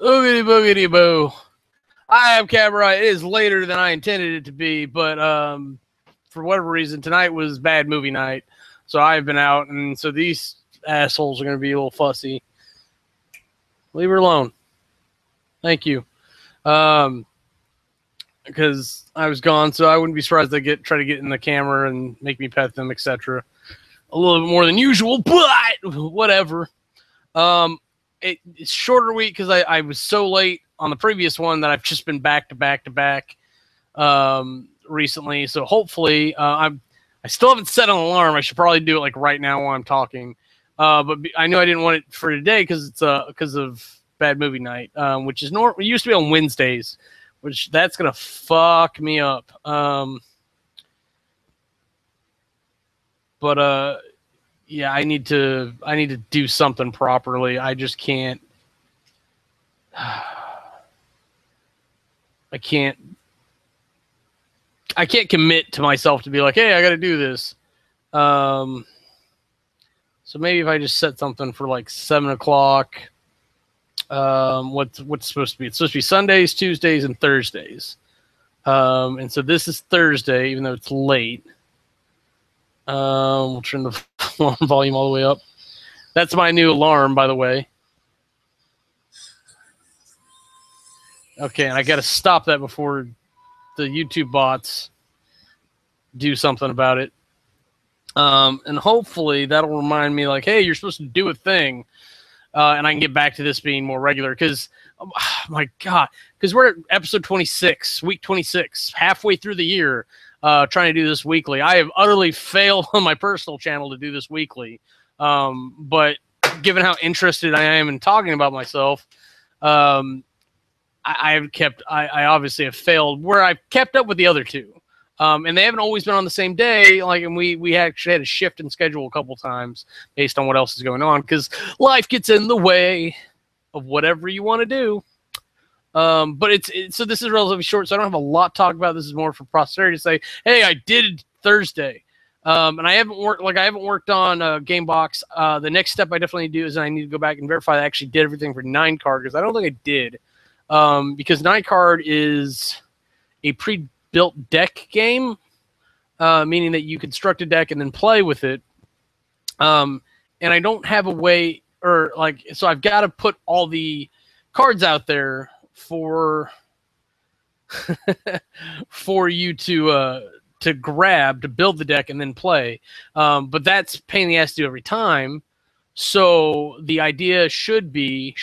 Oogity boogity boo. I am Kamurai. It is later than I intended it to be, but for whatever reason, tonight was bad movie night. So I've been out, and so these assholes are going to be a little fussy. Leave her alone. Thank you. Because I was gone, so I wouldn't be surprised they try to get in the camera and make me pet them, etc. A little bit more than usual, but whatever. It's shorter week because I was so late on the previous one that I've just been back to back recently. So hopefully, I still haven't set an alarm. I should probably do it like right now while I'm talking. But I know I didn't want it for today because it's because of bad movie night, which is it used to be on Wednesdays, which that's gonna fuck me up. Yeah, I need to do something properly. I just can't. I can't commit to myself to be like, hey, I got to do this. So maybe if I just set something for like 7 o'clock. What's supposed to be? It's supposed to be Sundays, Tuesdays, and Thursdays. And so this is Thursday, even though it's late. We'll turn the alarm volume all the way up. That's my new alarm, by the way. Okay, and I got to stop that before the YouTube bots do something about it. And hopefully that'll remind me, like, hey, you're supposed to do a thing. And I can get back to this being more regular because, oh my God, because we're at episode 26, week 26, halfway through the year. Trying to do this weekly. I have utterly failed on my personal channel to do this weekly. But given how interested I am in talking about myself, I obviously have failed where I've kept up with the other two. And they haven't always been on the same day. Like, and we actually had a shift in schedule a couple times based on what else is going on because life gets in the way of whatever you want to do. But so this is relatively short, so I don't have a lot to talk about. This is more for posterity to say, hey, I did Thursday. And I haven't worked on Gamebox. The next step I definitely do is I need to go back and verify that I actually did everything for 9-card because I don't think I did. Because 9-card is a pre-built deck game, meaning that you construct a deck and then play with it. And I don't have a way, so I've got to put all the cards out there for you to grab to build the deck and then play, but that's a pain in the ass to do every time. So the idea should be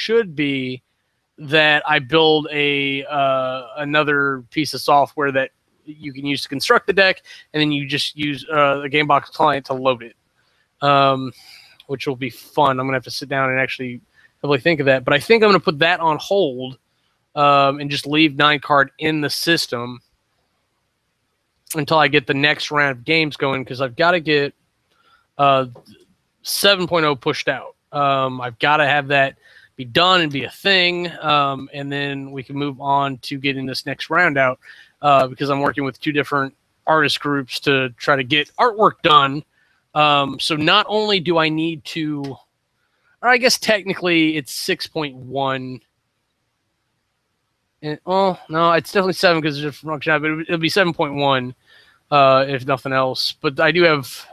that I build another piece of software that you can use to construct the deck, and then you just use the Gamebox client to load it, which will be fun. I'm gonna have to sit down and actually probably think of that, but I think I'm gonna put that on hold. And just leave 9-card in the system until I get the next round of games going because I've got to get 7.0 pushed out. I've got to have that be done and be a thing, and then we can move on to getting this next round out because I'm working with 2 different artist groups to try to get artwork done. So not only do I need to, or I guess technically it's 6.1. Oh no, it's definitely 7 because there's a functionality, but it'll be 7.1 if nothing else. But I do have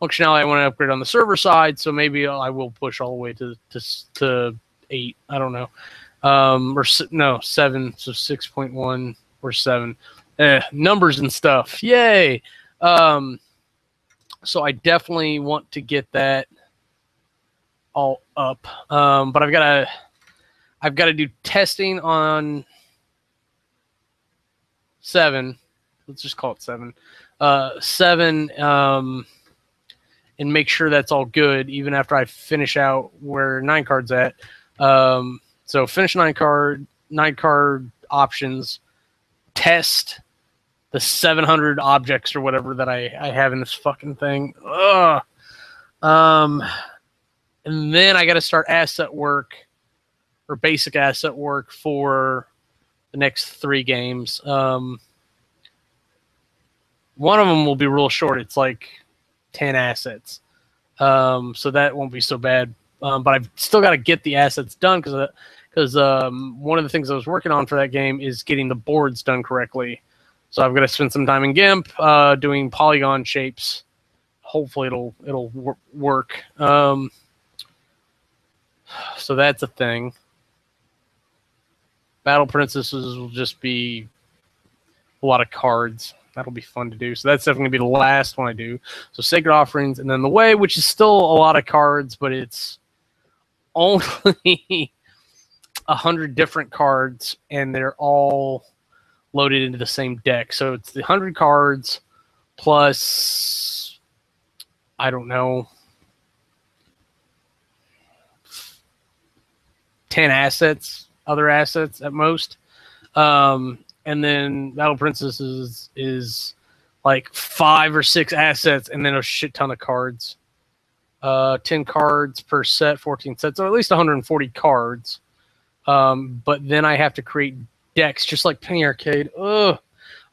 functionality I want to upgrade on the server side, so maybe I will push all the way to 8. I don't know, no 7. So 6.1 or 7. Numbers and stuff. Yay! So I definitely want to get that all up, but I've got to do testing on 7. Let's just call it 7. 7, and make sure that's all good, even after I finish out where 9-card's at. So finish 9-card options, test the 700 objects or whatever that I have in this fucking thing. Ugh. And then I got to start asset work. Or basic asset work for the next 3 games. One of them will be real short. It's like 10 assets. So that won't be so bad. But I've still got to get the assets done because because one of the things I was working on for that game is getting the boards done correctly. So I've got to spend some time in GIMP doing polygon shapes. Hopefully it'll work. So that's a thing. Battle Princesses will just be a lot of cards. That'll be fun to do. So that's definitely going to be the last one I do. So Sacred Offerings, and then The Way, which is still a lot of cards, but it's only 100 different cards, and they're all loaded into the same deck. So it's the 100 cards plus, I don't know, 10 assets, other assets at most. And then Battle Princesses is like 5 or 6 assets, and then a shit ton of cards. 10 cards per set, 14 sets, so at least 140 cards. But then I have to create decks, just like Penny Arcade. Ugh.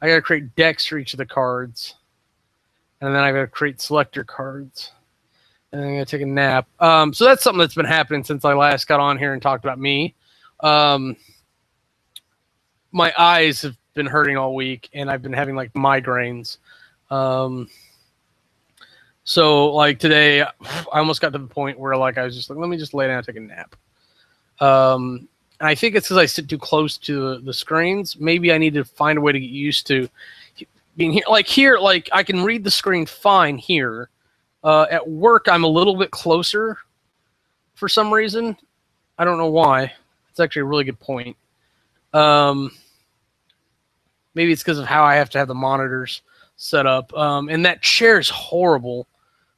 I got to create decks for each of the cards. And then I got to create selector cards. And then I'm going to take a nap. So that's something that's been happening since I last got on here and talked about me. My eyes have been hurting all week, and I've been having like migraines. So like today, I almost got to the point where like I was just like, let me just lay down and take a nap. And I think it's because I sit too close to the screens. Maybe I need to find a way to get used to being here. Like I can read the screen fine here. At work, I'm a little bit closer for some reason. I don't know why. It's actually a really good point. Maybe it's because of how I have to have the monitors set up. And that chair is horrible.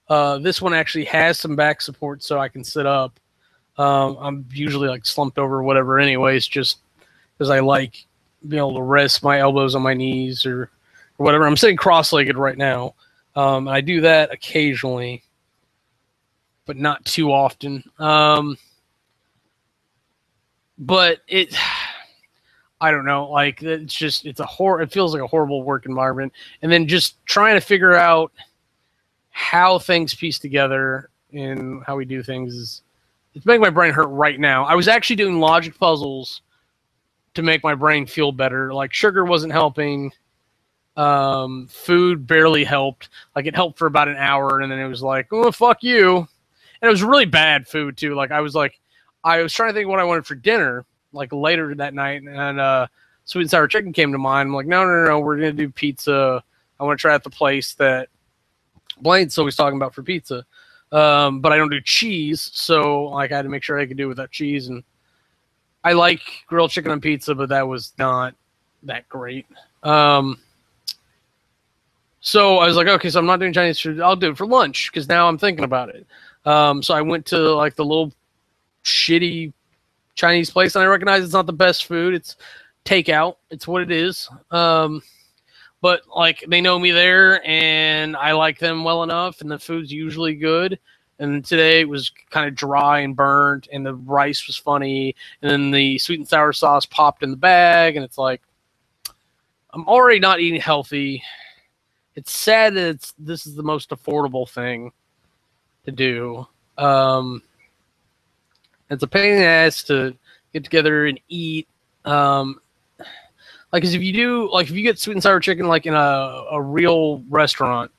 This one actually has some back support so I can sit up. I'm usually like slumped over or whatever anyways, just because I like being able to rest my elbows on my knees or whatever. I'm sitting cross-legged right now. I do that occasionally, but not too often. But I don't know, like it feels like a horrible work environment. And then just trying to figure out how things piece together and how we do things it's making my brain hurt right now. I was actually doing logic puzzles to make my brain feel better. Like sugar wasn't helping. Food barely helped. Like it helped for about an hour, and then it was like, oh, fuck you. And it was really bad food too. Like I was trying to think what I wanted for dinner, like later that night, and sweet and sour chicken came to mind. I'm like, no, we're gonna do pizza. I want to try out the place that Blaine's always talking about for pizza. But I don't do cheese, so like I had to make sure I could do it without cheese. And I like grilled chicken on pizza, but that was not that great. So I was like, okay, so I'm not doing Chinese food. I'll do it for lunch because now I'm thinking about it. So I went to like the little shitty Chinese place, and I recognize it's not the best food. It's takeout. It's what it is. But like they know me there, and I like them well enough, and the food's usually good. And today it was kind of dry and burnt, and the rice was funny, and then the sweet and sour sauce popped in the bag, and it's like I'm already not eating healthy. It's sad that this is the most affordable thing to do. It's a pain in the ass to get together and eat. Like, cause if you get sweet and sour chicken, like in a real restaurant,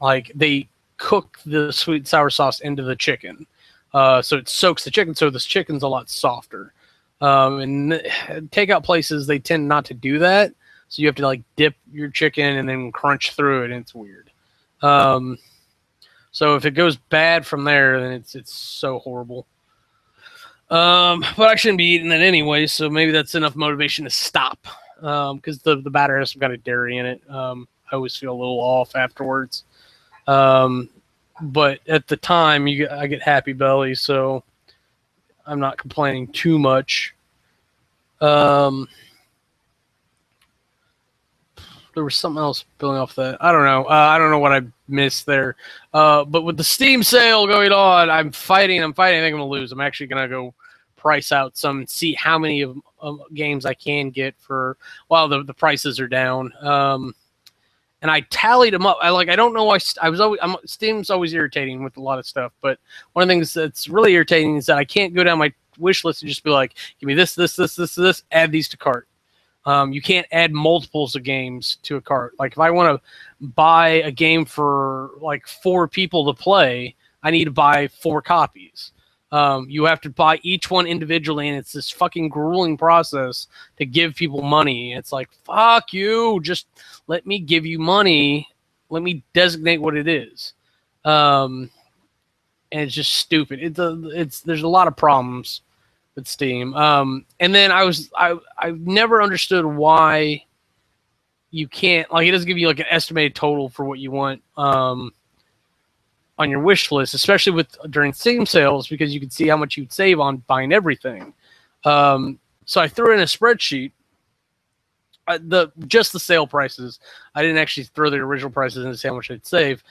like they cook the sweet and sour sauce into the chicken. So it soaks the chicken. So this chicken's a lot softer. And takeout places, they tend not to do that. So you have to like dip your chicken and then crunch through it, and it's weird. So if it goes bad from there, then it's so horrible. But I shouldn't be eating that anyway, so maybe that's enough motivation to stop. Because the batter has some kind of dairy in it. I always feel a little off afterwards. But at the time, I get happy belly, so I'm not complaining too much. There was something else building off that. I don't know. I don't know what I missed there. But with the Steam sale going on, I'm fighting. I think I'm going to lose. I'm actually going to go price out some and see how many of games I can get for while the prices are down. And I tallied them up. I don't know why Steam's always irritating with a lot of stuff. But one of the things that's really irritating is that I can't go down my wish list and just be like, give me this, this, add these to cart. You can't add multiples of games to a cart. Like if I want to buy a game for like 4 people to play, I need to buy 4 copies. You have to buy each one individually, and it's this fucking grueling process to give people money. It's like, fuck you, just let me give you money. Let me designate what it is. And it's just stupid. There's a lot of problems with Steam. And then I've never understood why you can't, like, it doesn't give you like an estimated total for what you want on your wish list, especially during Steam sales, because you can see how much you'd save on buying everything. So I threw in a spreadsheet, just the sale prices. I didn't actually throw the original prices in to see how much I'd save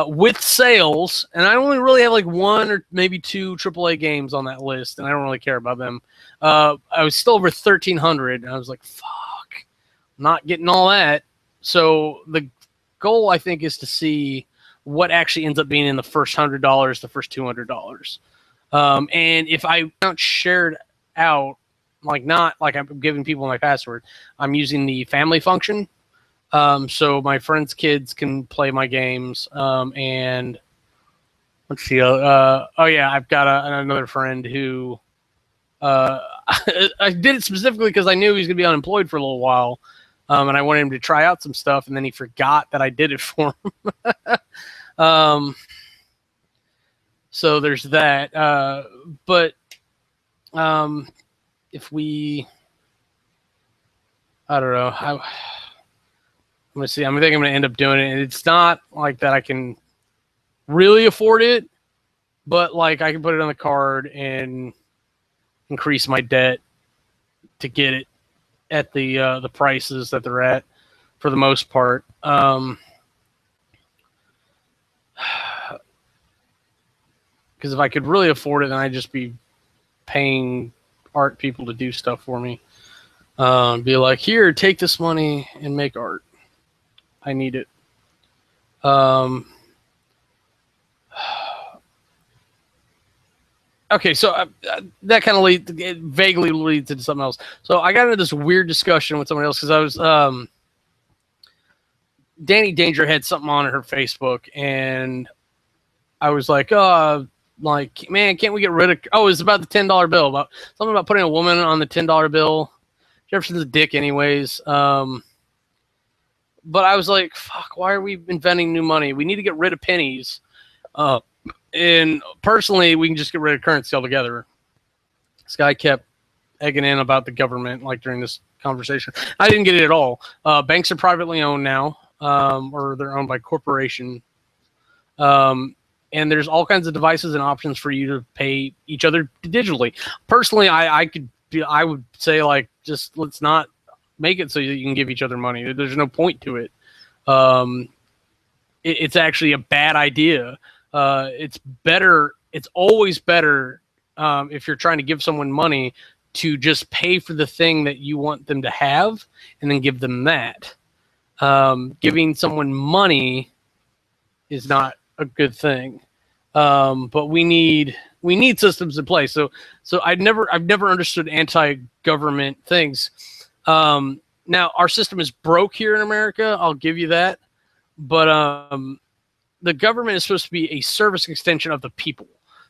with sales, and I only really have like 1 or maybe 2 AAA games on that list, and I don't really care about them. I was still over 1,300, and I was like, fuck, I'm not getting all that. So the goal, I think, is to see what actually ends up being in the first $100, the first $200. And if I don't share it out, like not like I'm giving people my password, I'm using the family function. So my friends' kids can play my games. And let's see. Oh yeah, I've got another friend who I did it specifically because I knew he was going to be unemployed for a little while. And I wanted him to try out some stuff, and then he forgot that I did it for him. So there's that. But if we, I don't know. I'm gonna see. I think I'm gonna end up doing it. And it's not like that I can really afford it, but like I can put it on the card and increase my debt to get it at the prices that they're at for the most part. Because if I could really afford it, then I'd just be paying art people to do stuff for me. Be like, here, take this money and make art. I need it. Okay, so that kind of vaguely leads into something else. So I got into this weird discussion with someone else because I was Danny Danger had something on her Facebook, and I was like, like, man, can't we get rid of? Oh, it's about the $10 bill, about something about putting a woman on the $10 bill. Jefferson's a dick, anyways. But I was like, fuck, why are we inventing new money? We need to get rid of pennies. And personally, we can just get rid of currency altogether. This guy kept egging in about the government, like during this conversation. I didn't get it at all. Banks are privately owned now, or they're owned by corporation. And there's all kinds of devices and options for you to pay each other digitally. Personally, I would say, like, just let's not make it so you can give each other money. There's no point to it. It's actually a bad idea. It's better. It's always better if you're trying to give someone money to just pay for the thing that you want them to have and then give them that. Giving someone money is not a good thing. But we need systems in place. So I've never understood anti-government things. Now our system is broke here in America. I'll give you that. But the government is supposed to be a service extension of the people.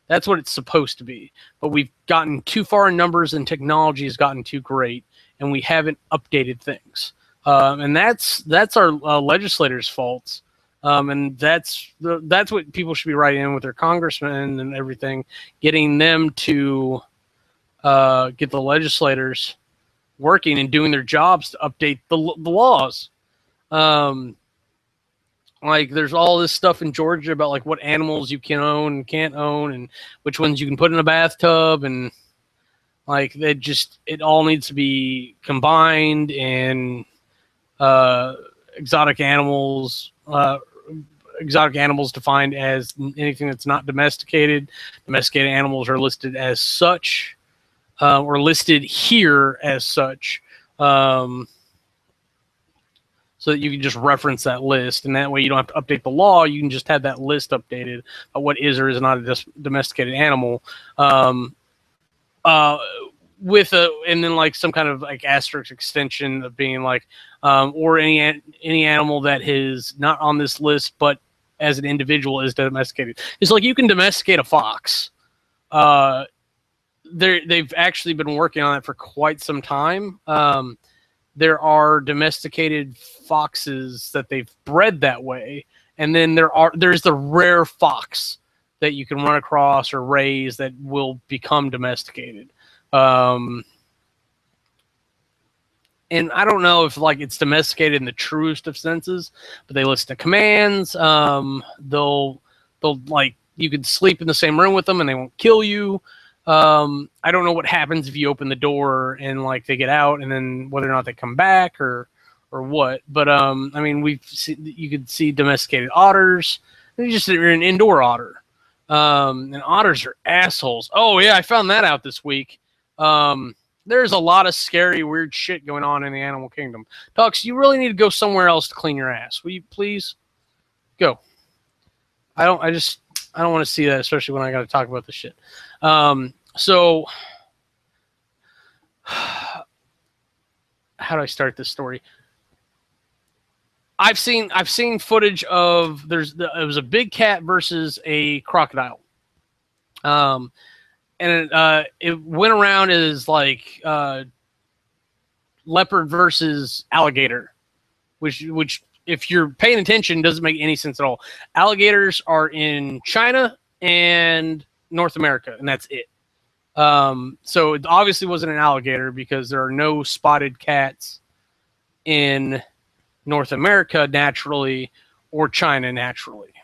That's what it's supposed to be. But we've gotten too far in numbers, and technology has gotten too great, and we haven't updated things. And that's our legislators' faults. And that's what people should be writing in with their congressmen and everything, getting them to get the legislators working and doing their jobs to update the laws. Like, there's all this stuff in Georgia about like what animals you can own and can't own, and which ones you can put in a bathtub, and like it all needs to be combined. And exotic animals defined as anything that's not domesticated. Domesticated animals are listed as such, or listed here as such. So that you can just reference that list, and that way you don't have to update the law. You can just have that list updated of what is or is not a domesticated animal. with and then like some kind of like asterisk extension of being like, or any animal that is not on this list, but as an individual is domesticated. It's like you can domesticate a fox. They've actually been working on it for quite some time. There are domesticated foxes that they've bred that way, and then there's the rare fox that you can run across or raise that will become domesticated. And I don't know if like it's domesticated in the truest of senses, but they listen to commands. They'll like you could sleep in the same room with them and they won't kill you. I don't know what happens if you open the door and like they get out, and then whether or not they come back or what. But I mean, you could see domesticated otters. You're an indoor otter. And otters are assholes. Oh yeah, I found that out this week. There's a lot of scary, weird shit going on in the animal kingdom. Tux, you really need to go somewhere else to clean your ass. Will you please go? I don't want to see that, especially when I got to talk about this shit. So how do I start this story? I've seen footage of it was a big cat versus a crocodile. And it went around as like leopard versus alligator, which if you're paying attention doesn't make any sense at all. Alligators are in China and North America, and that's it. So it obviously wasn't an alligator because there are no spotted cats in North America naturally or China naturally.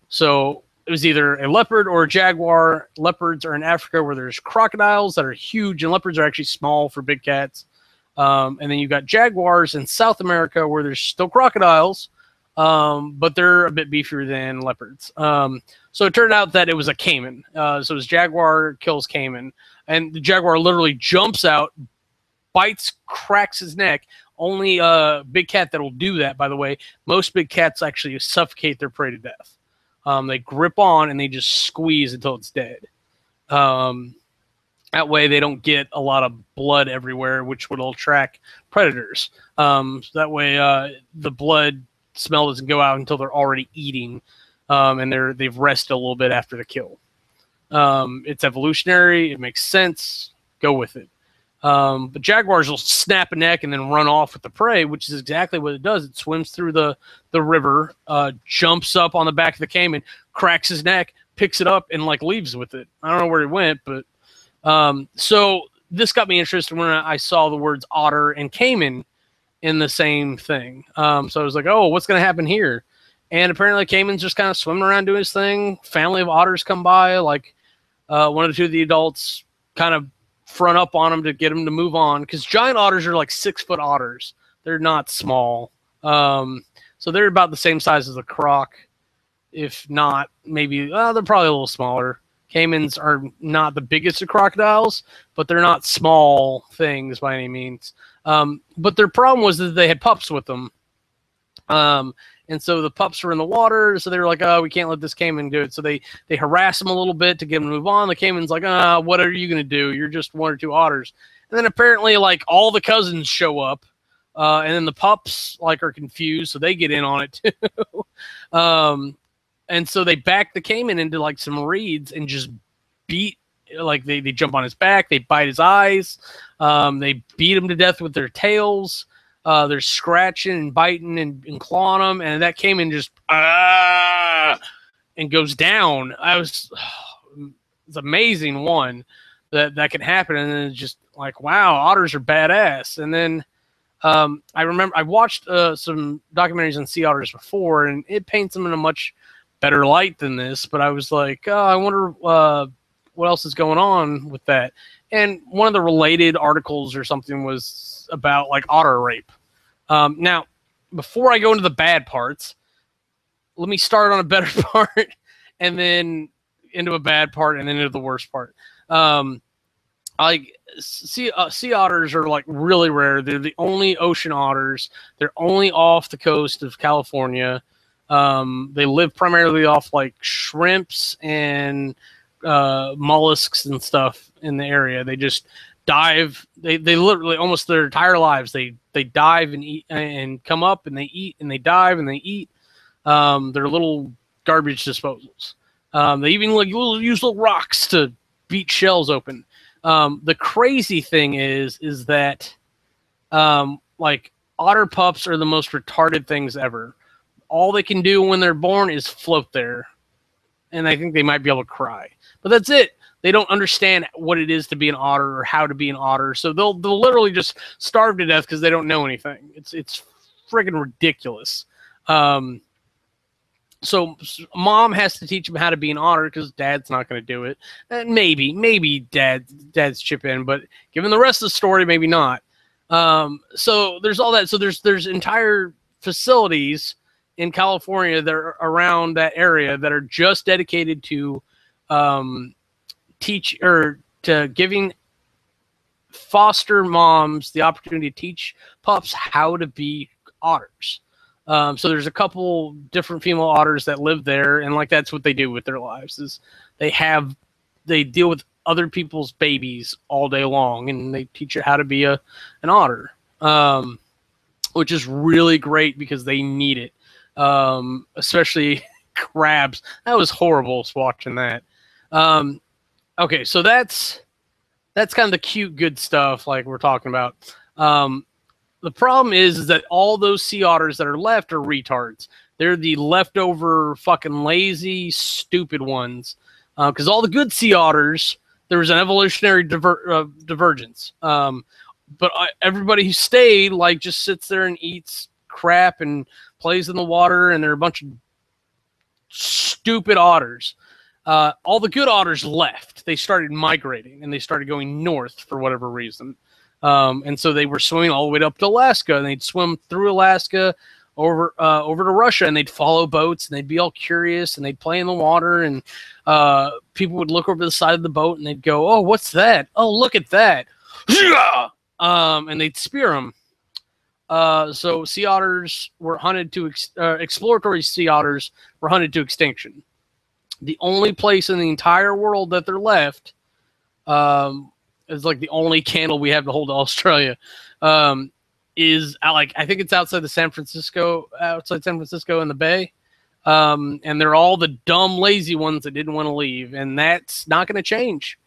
So it was either a leopard or a jaguar. Leopards are in Africa where there's crocodiles that are huge, and leopards are actually small for big cats. And then you've got jaguars in South America where there's still crocodiles, but they're a bit beefier than leopards. So it turned out that it was a caiman. So it was jaguar kills caiman, and the jaguar literally jumps out, bites, cracks his neck. Only a big cat that will do that, by the way. Most big cats actually suffocate their prey to death. They grip on and they just squeeze until it's dead. That way they don't get a lot of blood everywhere, which would attract predators. So that way the blood smell doesn't go out until they're already eating, and they've rested a little bit after the kill. It's evolutionary. It makes sense. Go with it. But jaguars will snap a neck and then run off with the prey, which is exactly what it does. It swims through the river, jumps up on the back of the caiman, cracks his neck, picks it up, and like leaves with it. I don't know where he went, but so this got me interested when I saw the words otter and caiman in the same thing. So I was like, oh, what's going to happen here? And apparently caiman's just kind of swimming around doing his thing. Family of otters come by, like one or two of the adults kind of front up on them to get them to move on, because giant otters are like 6-foot otters. They're not small. So they're about the same size as a croc, if not maybe they're probably a little smaller. Caimans are not the biggest of crocodiles, but they're not small things by any means. But their problem was that they had pups with them. And so the pups were in the water, so they were like, oh, we can't let this caiman do it. So they harass him a little bit to get him to move on. The caiman's like, what are you going to do? You're just one or two otters. And then apparently, like, all the cousins show up, and then the pups, like, are confused, so they get in on it, too. And so they back the caiman into, like, some reeds and just beat, like, they jump on his back, they bite his eyes, they beat him to death with their tails. They're scratching and biting and clawing them, and that caiman just and goes down. It's amazing one that can happen, and then it's just like, wow, otters are badass. And then I remember I watched some documentaries on sea otters before, and it paints them in a much better light than this. But I was like, oh, I wonder what else is going on with that. And one of the related articles or something was about like otter rape. Now, before I go into the bad parts, let me start on a better part and then into a bad part and then into the worst part. Sea otters are like really rare. They're the only ocean otters. They're only off the coast of California. They live primarily off like shrimps and mollusks and stuff in the area. They just dive. They literally almost their entire lives they dive and eat and come up and they eat and they dive and they eat. They're little garbage disposals. They even use little rocks to beat shells open. The crazy thing is that like otter pups are the most retarded things ever. All they can do when they're born is float there, and I think they might be able to cry, but that's it. They don't understand what it is to be an otter or how to be an otter, so they'll literally just starve to death because they don't know anything. It's friggin' ridiculous. So mom has to teach him how to be an otter because dad's not going to do it. And maybe dad's chip in, but given the rest of the story, maybe not. So there's all that. So there's entire facilities in California that are around that area that are just dedicated to teach or to giving foster moms the opportunity to teach pups how to be otters. So there's a couple different female otters that live there, and like that's what they do with their lives is they deal with other people's babies all day long, and they teach you how to be an otter, which is really great because they need it, especially crabs. That was horrible watching that. Okay, so that's kind of the cute good stuff like we're talking about. The problem is that all those sea otters that are left are retards. They're the leftover fucking lazy, stupid ones. Because all the good sea otters, there was an evolutionary divergence. But everybody who stayed, like, just sits there and eats crap and plays in the water, and they're a bunch of stupid otters. All the good otters left. They started migrating, and they started going north for whatever reason. And so they were swimming all the way up to Alaska, and they'd swim through Alaska over to Russia, and they'd follow boats, and they'd be all curious, and they'd play in the water, and people would look over the side of the boat, and they'd go, "Oh, what's that? Oh, look at that!" And they'd spear them. So sea otters were hunted to exploratory sea otters were hunted to extinction. The only place in the entire world that they're left. Is like the only candle we have to hold to Australia. Is like I think it's outside San Francisco in the Bay, and they're all the dumb, lazy ones that didn't want to leave, and that's not going to change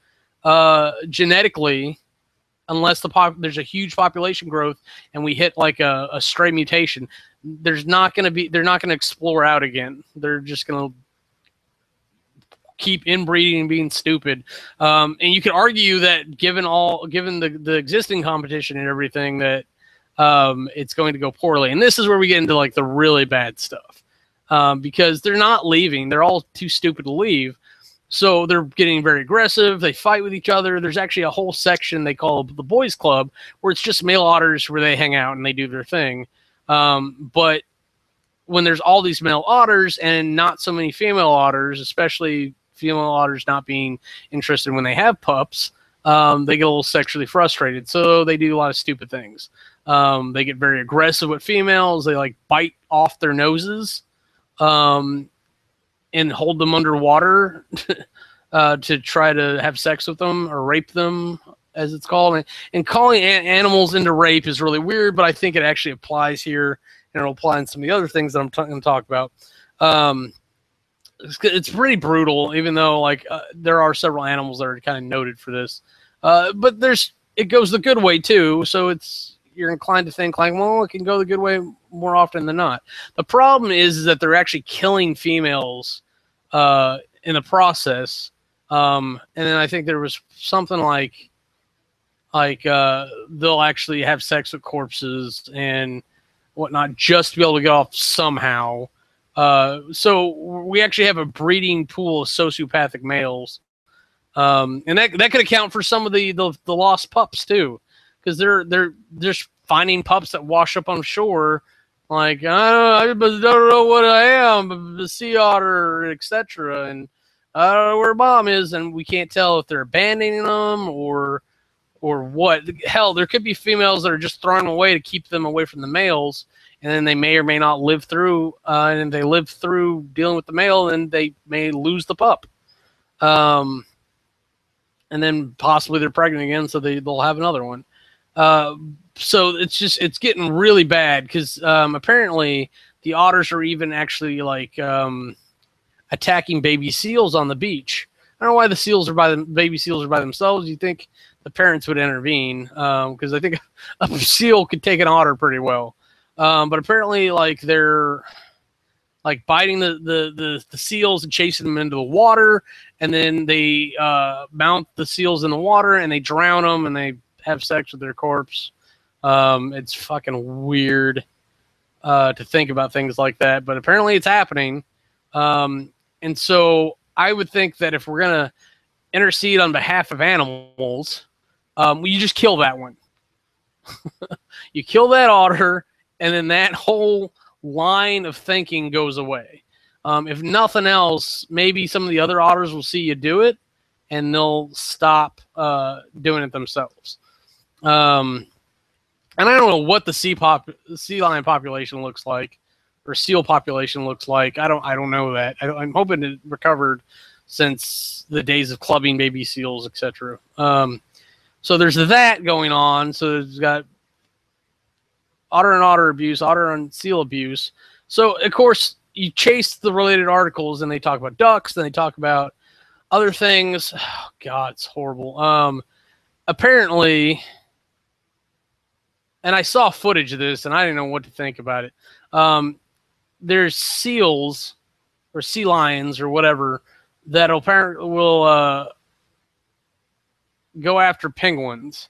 genetically unless there's a huge population growth and we hit like a stray mutation. They're not going to explore out again. They're just going to keep inbreeding and being stupid. And you could argue that given the existing competition and everything that it's going to go poorly. And this is where we get into like the really bad stuff. Because they're not leaving. They're all too stupid to leave. So they're getting very aggressive. They fight with each other. There's actually a whole section they call the Boys Club where it's just male otters where they hang out and they do their thing. But when there's all these male otters and not so many female otters, especially female otters not being interested when they have pups, they get a little sexually frustrated. So they do a lot of stupid things. They get very aggressive with females. They like bite off their noses and hold them underwater to try to have sex with them or rape them, as it's called. And calling animals into rape is really weird, but I think it actually applies here, and it'll apply in some of the other things that I'm going to talk about. It's pretty brutal, even though like there are several animals that are kind of noted for this. But it goes the good way too, so you're inclined to think like, well, it can go the good way more often than not. The problem is that they're actually killing females in the process. And then I think there was something like they'll actually have sex with corpses and whatnot just to be able to get off somehow. So we actually have a breeding pool of sociopathic males. And that could account for some of the lost pups too, because they're just finding pups that wash up on shore, like I don't know what I am, a sea otter, etc. And I don't know where mom is, and we can't tell if they're abandoning them or what. Hell, there could be females that are just throwing them away to keep them away from the males, and then they may or may not live through. And if they live through dealing with the male, then they may lose the pup. and then possibly they're pregnant again, so they'll have another one. So it's getting really bad because apparently the otters are even actually like attacking baby seals on the beach. I don't know why the baby seals are by themselves. You think the parents would intervene because I think a seal could take an otter pretty well. But apparently, like they're like biting the seals and chasing them into the water, and then they mount the seals in the water and they drown them and they have sex with their corpse. It's fucking weird to think about things like that, but apparently it's happening. And so I would think that if we're gonna intercede on behalf of animals, you just kill that one. You kill that otter, and then that whole line of thinking goes away. If nothing else, maybe some of the other otters will see you do it, and they'll stop doing it themselves. And I don't know what the sea lion population looks like, or seal population looks like. I don't know that. I'm hoping it recovered since the days of clubbing baby seals, etc. So there's that going on. So there's got otter and otter abuse, otter and seal abuse. So of course you chase the related articles, and they talk about ducks, and they talk about other things. Oh, God, it's horrible. Apparently, and I saw footage of this, and I didn't know what to think about it. There's seals or sea lions or whatever that apparently will go after penguins,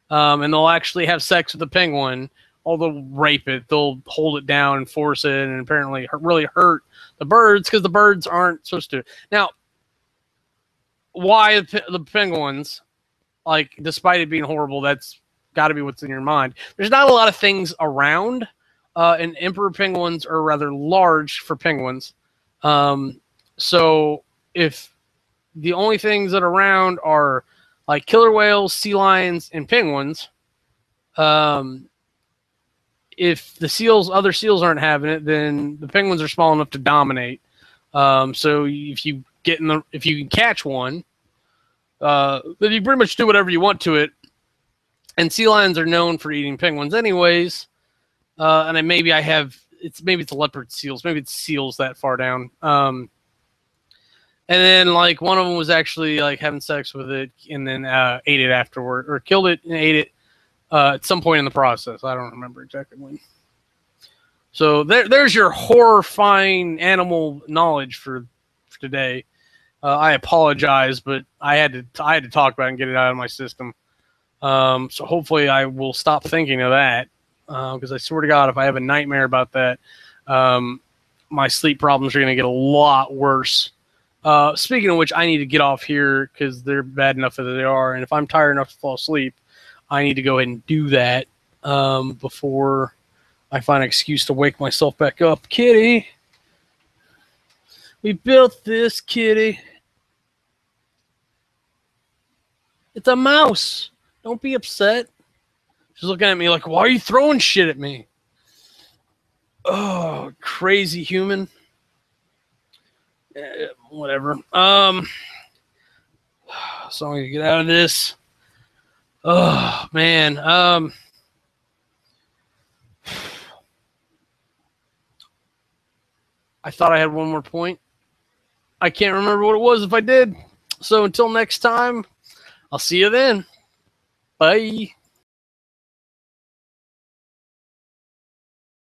and they'll actually have sex with the penguin. Or they'll rape it, they'll hold it down and force it, and apparently really hurt the birds because the birds aren't supposed to. Now, why the penguins? Like, despite it being horrible, that's got to be what's in your mind. There's not a lot of things around, and emperor penguins are rather large for penguins. So if the only things that are around are like killer whales, sea lions, and penguins, if the other seals aren't having it, then the penguins are small enough to dominate. So if you can catch one, then you pretty much do whatever you want to it. And sea lions are known for eating penguins, anyways. And then maybe it's leopard seals, maybe it's seals that far down. And then like one of them was actually like having sex with it, and then ate it afterward, or killed it and ate it. At some point in the process. I don't remember exactly when. So there's your horrifying animal knowledge for today. I apologize, but I had to talk about it and get it out of my system. So hopefully I will stop thinking of that, because I swear to God, if I have a nightmare about that, my sleep problems are going to get a lot worse. Speaking of which, I need to get off here because they're bad enough as they are, and if I'm tired enough to fall asleep, I need to go ahead and do that before I find an excuse to wake myself back up. Kitty, we built this, kitty. It's a mouse. Don't be upset. She's looking at me like, why are you throwing shit at me? Oh, crazy human. Whatever. So I'm going to get out of this. Oh, man. I thought I had one more point. I can't remember what it was if I did. So until next time, I'll see you then. Bye.